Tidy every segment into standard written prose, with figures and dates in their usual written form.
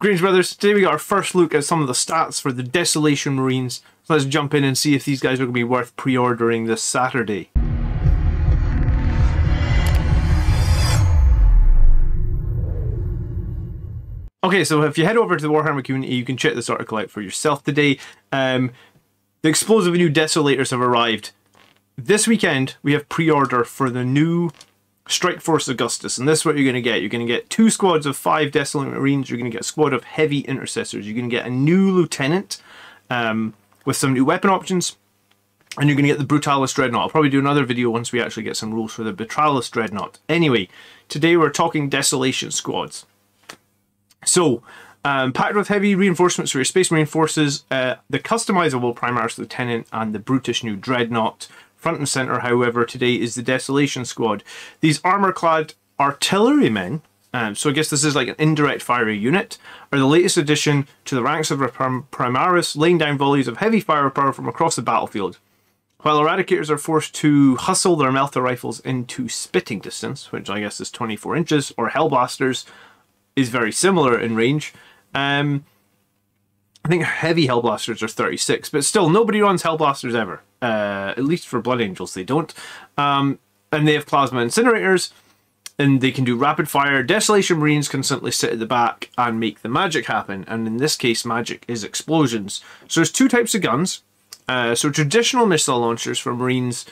Greetings, brothers. Today we got our first look at some of the stats for the Desolation Marines. So let's jump in and see if these guys are going to be worth pre-ordering this Saturday. Okay, so if you head over to the Warhammer community, you can check this article out for yourself today. The explosive new Desolators have arrived. This weekend, we have pre-order for the new Strike Force Agastus, and this is what you're going to get. You're going to get 2 squads of 5 Desolate Marines, you're going to get a squad of heavy intercessors, you're going to get a new lieutenant with some new weapon options, and you're going to get the Brutalis Dreadnought. I'll probably do another video once we actually get some rules for the Brutalis Dreadnought. Anyway, today we're talking Desolation Squads. So, packed with heavy reinforcements for your Space Marine forces, the customizable Primaris Lieutenant and the brutish new Dreadnought. Front and centre, however, today is the Desolation Squad. These armour-clad artillerymen, so I guess this is like an indirect fire unit, are the latest addition to the ranks of Primaris, laying down volleys of heavy firepower from across the battlefield. While Eradicators are forced to hustle their Melta rifles into spitting distance, which I guess is 24 inches, or Hellblasters is very similar in range. I think heavy Hellblasters are 36, but still, nobody runs Hellblasters ever. At least for Blood Angels, they don't. And they have Plasma Incinerators, and they can do rapid fire. Desolation Marines can simply sit at the back and make the magic happen, and in this case, magic is explosions. So there's 2 types of guns. So traditional missile launchers for Marines,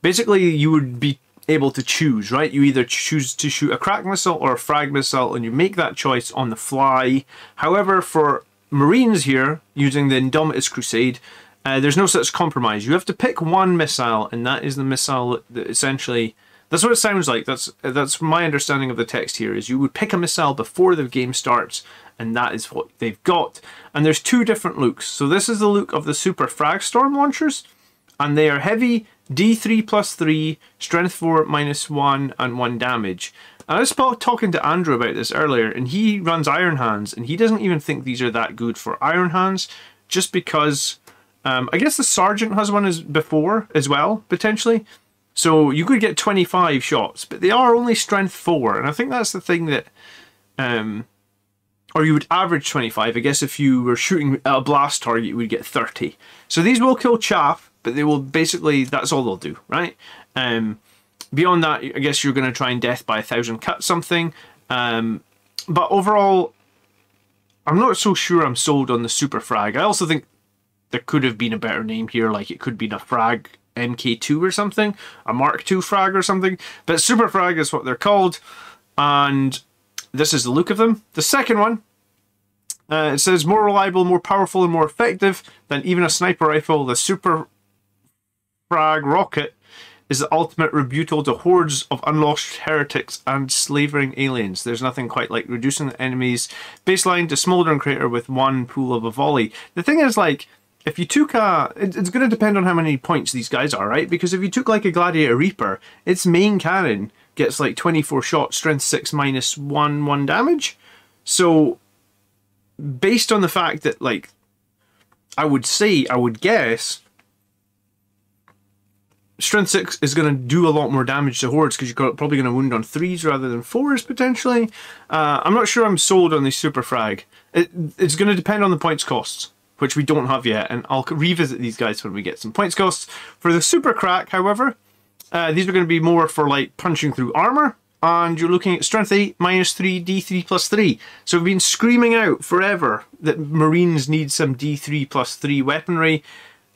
basically you would be able to choose, right? You either choose to shoot a crack missile or a frag missile, and you make that choice on the fly. However, for Marines here, using the Indomitus Crusade, there's no such compromise. You have to pick one missile, and that is the missile that essentially... That's what it sounds like. That's my understanding of the text here, is you would pick a missile before the game starts, and that is what they've got. And there's 2 different looks. So this is the look of the Super Frag Storm launchers, and they are heavy, D3+3, strength 4 -1, and 1 damage. I was talking to Andrew about this earlier, and he runs Iron Hands, and he doesn't even think these are that good for Iron Hands, just because I guess the Sergeant has one before as well, potentially. So you could get 25 shots, but they are only strength 4, and I think that's the thing that... or you would average 25. I guess if you were shooting at a blast target, you would get 30. So these will kill chaff, but they will basically... That's all they'll do, right? Beyond that, I guess you're going to try and death by 1,000 cut something. But overall, I'm not so sure I'm sold on the Super Frag. I also think there could have been a better name here, like it could be a Frag MK2 or something, a Mark II Frag or something. But Super Frag is what they're called, and this is the look of them. The second one, it says more reliable, more powerful, and more effective than even a sniper rifle. The Super Frag rocket is the ultimate rebuttal to hordes of unlost heretics and slavering aliens. There's nothing quite like reducing the enemy's baseline to smoldering crater with 1 pool of a volley. The thing is, like, if you took a... It's going to depend on how many points these guys are, right? Because if you took, like, a Gladiator Reaper, its main cannon gets, like, 24 shots, strength 6 -1, 1 damage. So, based on the fact that, like, I would guess... Strength 6 is going to do a lot more damage to hordes, because you're probably going to wound on 3s rather than 4s, potentially. I'm not sure I'm sold on the Super Frag. It's going to depend on the points costs, which we don't have yet, and I'll revisit these guys when we get some points costs. For the Super Crack, however, these are going to be more for, like, punching through armour, and you're looking at strength 8 -3, D3+3. So we've been screaming out forever that Marines need some D3+3 weaponry.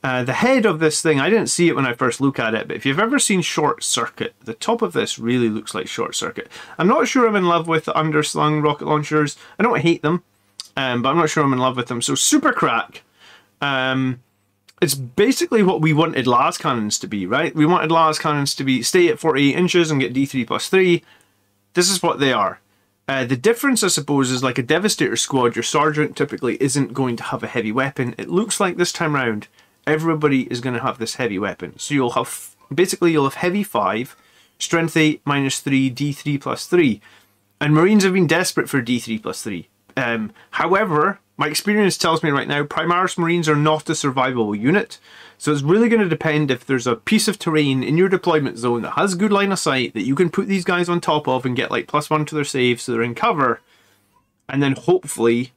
The head of this thing, I didn't see it when I first looked at it, but if you've ever seen Short Circuit, the top of this really looks like Short Circuit. I'm not sure I'm in love with the underslung rocket launchers. I don't hate them, but I'm not sure I'm in love with them. So Super Crack, it's basically what we wanted las cannons to be, right? We wanted las cannons to be stay at 48 inches and get D3+3. This is what they are. The difference, I suppose, is like a Devastator squad, your Sergeant typically isn't going to have a heavy weapon. It looks like this time round, everybody is going to have this heavy weapon. So you'll have, basically you'll have heavy 5, strength 8 -3, D3+3. And Marines have been desperate for D3+3. However, my experience tells me right now, Primaris Marines are not a survivable unit. So it's really going to depend if there's a piece of terrain in your deployment zone that has good line of sight that you can put these guys on top of and get like +1 to their save so they're in cover. And then hopefully,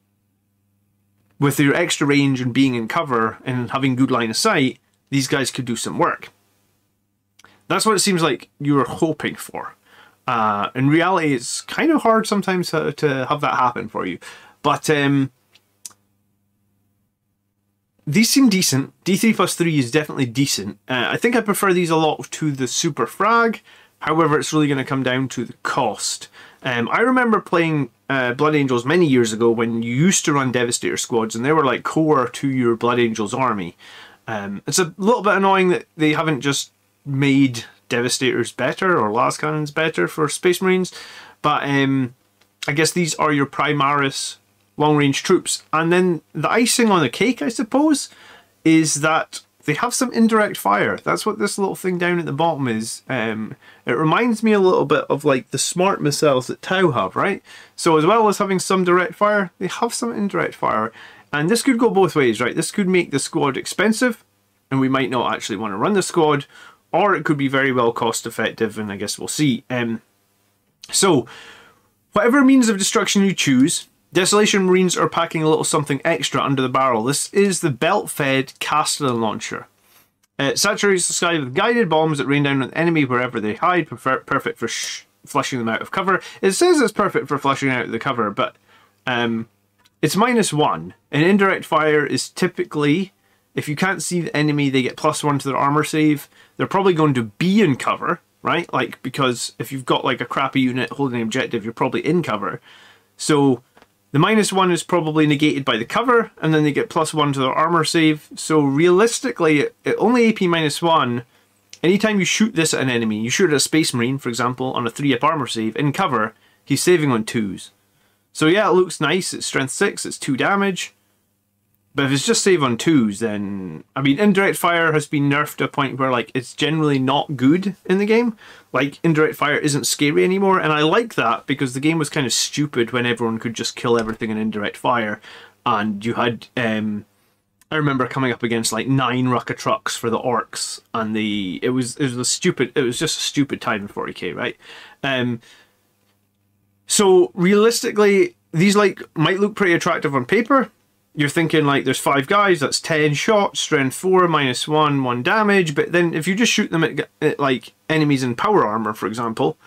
with your extra range and being in cover and having good line of sight, these guys could do some work. That's what it seems like you were hoping for. In reality, it's kind of hard sometimes to have that happen for you. But these seem decent. D3+3 is definitely decent. I think I prefer these a lot to the Super Frag. However, it's really going to come down to the cost. I remember playing Blood Angels many years ago when you used to run Devastator squads, and they were like core to your Blood Angels army. It's a little bit annoying that they haven't just made Devastators better or Las Cannons better for Space Marines, but I guess these are your Primaris long-range troops. And then the icing on the cake, I suppose, is that they have some indirect fire. That's what this little thing down at the bottom is. It reminds me a little bit of like the smart missiles that Tau have, right? So as well as having some direct fire, they have some indirect fire. And this could go both ways, right? This could make the squad expensive, and we might not actually want to run the squad, or it could be very well cost effective, and I guess we'll see. So, whatever means of destruction you choose, Desolation Marines are packing a little something extra under the barrel. This is the belt-fed Castellan launcher. It saturates the sky with guided bombs that rain down on the enemy wherever they hide, perfect for flushing them out of cover. It says it's perfect for flushing out of the cover, but it's -1. And indirect fire is typically, if you can't see the enemy, they get +1 to their armor save. They're probably going to be in cover, right? Like, because if you've got like a crappy unit holding an objective, you're probably in cover. So the -1 is probably negated by the cover, and then they get +1 to their armor save. So realistically, it only AP -1. Anytime you shoot this at an enemy, you shoot at a Space Marine, for example, on a 3-up armor save, in cover, he's saving on 2s. So yeah, it looks nice, it's strength 6, it's 2 damage. But if it's just save on 2s, then, I mean, indirect fire has been nerfed to a point where, like, it's generally not good in the game. Like, indirect fire isn't scary anymore, and I like that because the game was kind of stupid when everyone could just kill everything in indirect fire. And you had, I remember coming up against like 9 Rucka trucks for the orcs, and it was just a stupid time in 40k, right? So realistically, these like might look pretty attractive on paper. You're thinking like there's 5 guys, that's 10 shots, strength 4, -1, 1 damage. But then if you just shoot them at like enemies in power armor, for example,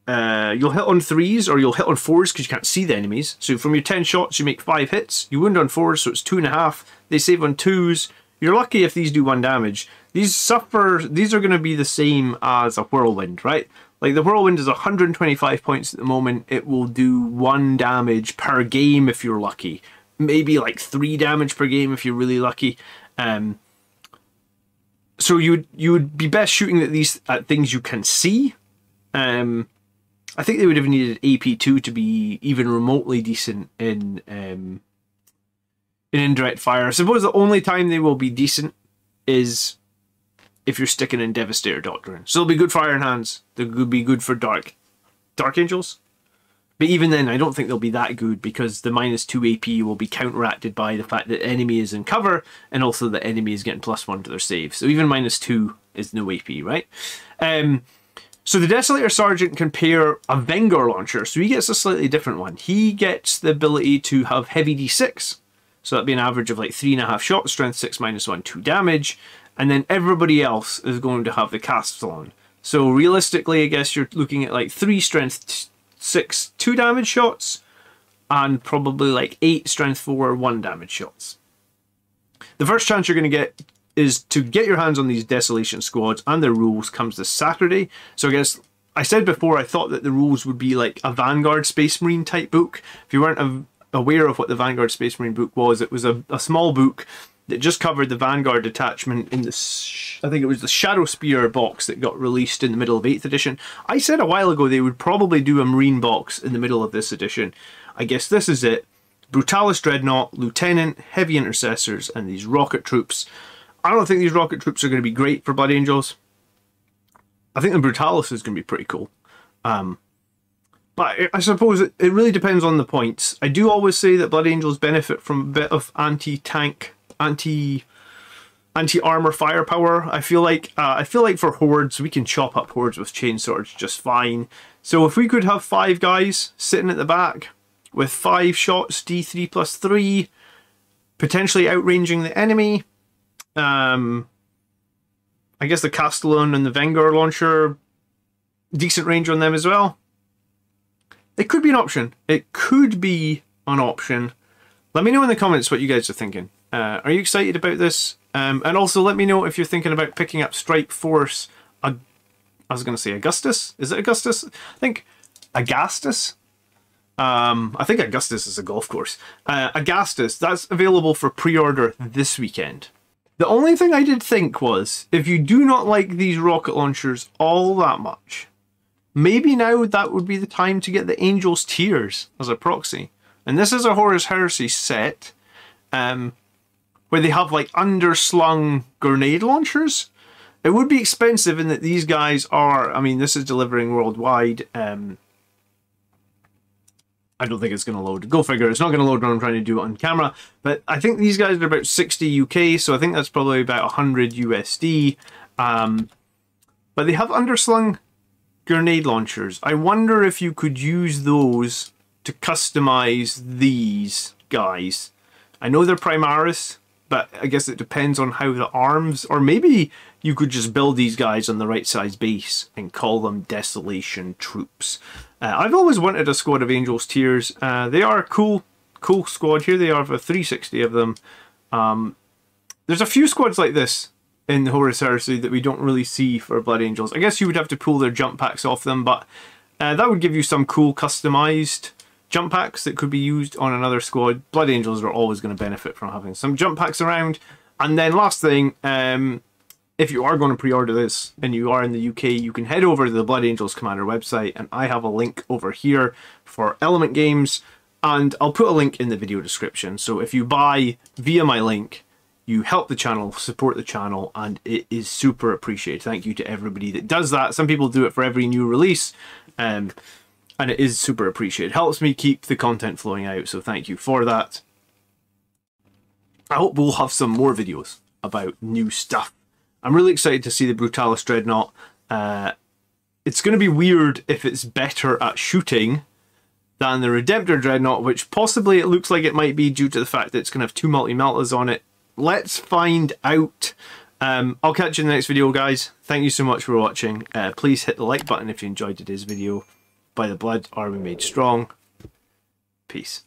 you'll hit on 3s or you'll hit on 4s because you can't see the enemies. So from your 10 shots, you make 5 hits. You wound on 4s, so it's 2.5. They save on 2s. You're lucky if these do 1 damage. These are going to be the same as a whirlwind, right? Like the whirlwind is 125 points at the moment. It will do 1 damage per game if you're lucky. Maybe like 3 damage per game if you're really lucky. So you would be best shooting at things you can see. I think they would have needed AP2 to be even remotely decent in indirect fire. I suppose the only time they will be decent is if you're sticking in Devastator Doctrine. So they'll be good for Iron Hands. They'll be good for Dark Angels. But even then, I don't think they'll be that good because the -2 AP will be counteracted by the fact that the enemy is in cover and also the enemy is getting +1 to their save. So even -2 is no AP, right? So the Desolator Sergeant can pair a Vengor launcher. So he gets a slightly different one. He gets the ability to have heavy D6. So that'd be an average of like 3.5 shots, strength 6, -1, 2 damage. And then everybody else is going to have the Castellan. So realistically, I guess you're looking at like 3 strength 6, 2 damage shots, and probably like 8 strength 4, 1 damage shots. The first chance you're going to get is to get your hands on these Desolation Squads, and their rules comes this Saturday. So I guess, I said before, I thought that the rules would be like a Vanguard Space Marine type book. If you weren't aware of what the Vanguard Space Marine book was, it was a small book that just covered the Vanguard detachment in the, I think it was the Shadow Spear box that got released in the middle of 8th edition. I said a while ago they would probably do a Marine box in the middle of this edition. I guess this is it. Brutalis Dreadnought, Lieutenant, Heavy Intercessors, and these Rocket Troops. I don't think these Rocket Troops are going to be great for Blood Angels. I think the Brutalis is going to be pretty cool. But I suppose it really depends on the points. I do always say that Blood Angels benefit from a bit of anti-tank, anti-armor firepower. I feel like for hordes we can chop up hordes with chainswords just fine. So if we could have 5 guys sitting at the back, with 5 shots, D3+3, potentially outranging the enemy. I guess the Castellan and the Vanguard launcher, decent range on them as well. It could be an option. It could be an option. Let me know in the comments what you guys are thinking. Are you excited about this? And also let me know if you're thinking about picking up Strike Force. I was going to say Augustus. Is it Augustus? I think Agastus. I think Augustus is a golf course. Agastus, that's available for pre-order this weekend. The only thing I did think was, if you do not like these rocket launchers all that much, maybe now that would be the time to get the Angel's Tears as a proxy. And this is a Horus Heresy set, where they have like underslung grenade launchers. It would be expensive in that these guys are, I mean, this is delivering worldwide. I don't think it's going to load. Go figure. It's not going to load when I'm trying to do it on camera. But I think these guys are about 60 UK, so I think that's probably about 100 USD. But they have underslung grenade launchers. I wonder if you could use those to customize these guys. I know they're Primaris, but I guess it depends on how the arms, or maybe you could just build these guys on the right size base and call them Desolation Troops. I've always wanted a squad of Angel's Tears. They are a cool squad. Here they are, for 360 of them. There's a few squads like this in the Horus Heresy that we don't really see for Blood Angels. I guess you would have to pull their jump packs off them, but that would give you some cool customized jump packs that could be used on another squad. Blood Angels are always going to benefit from having some jump packs around. And then last thing, if you are going to pre-order this and you are in the UK, you can head over to the Blood Angels Commander website, and I have a link over here for Element Games, and I'll put a link in the video description. So if you buy via my link, you help the channel, support the channel, and it is super appreciated. Thank you to everybody that does that. Some people do it for every new release, and it is super appreciated. It helps me keep the content flowing out, so thank you for that. I hope we'll have some more videos about new stuff. I'm really excited to see the Brutalis Dreadnought. It's going to be weird if it's better at shooting than the Redemptor Dreadnought, which possibly it looks like it might be due to the fact that it's going to have 2 multi-meltas on it. Let's find out. I'll catch you in the next video, guys. Thank you so much for watching. Please hit the like button if you enjoyed today's video. By the blood are we made strong. Peace.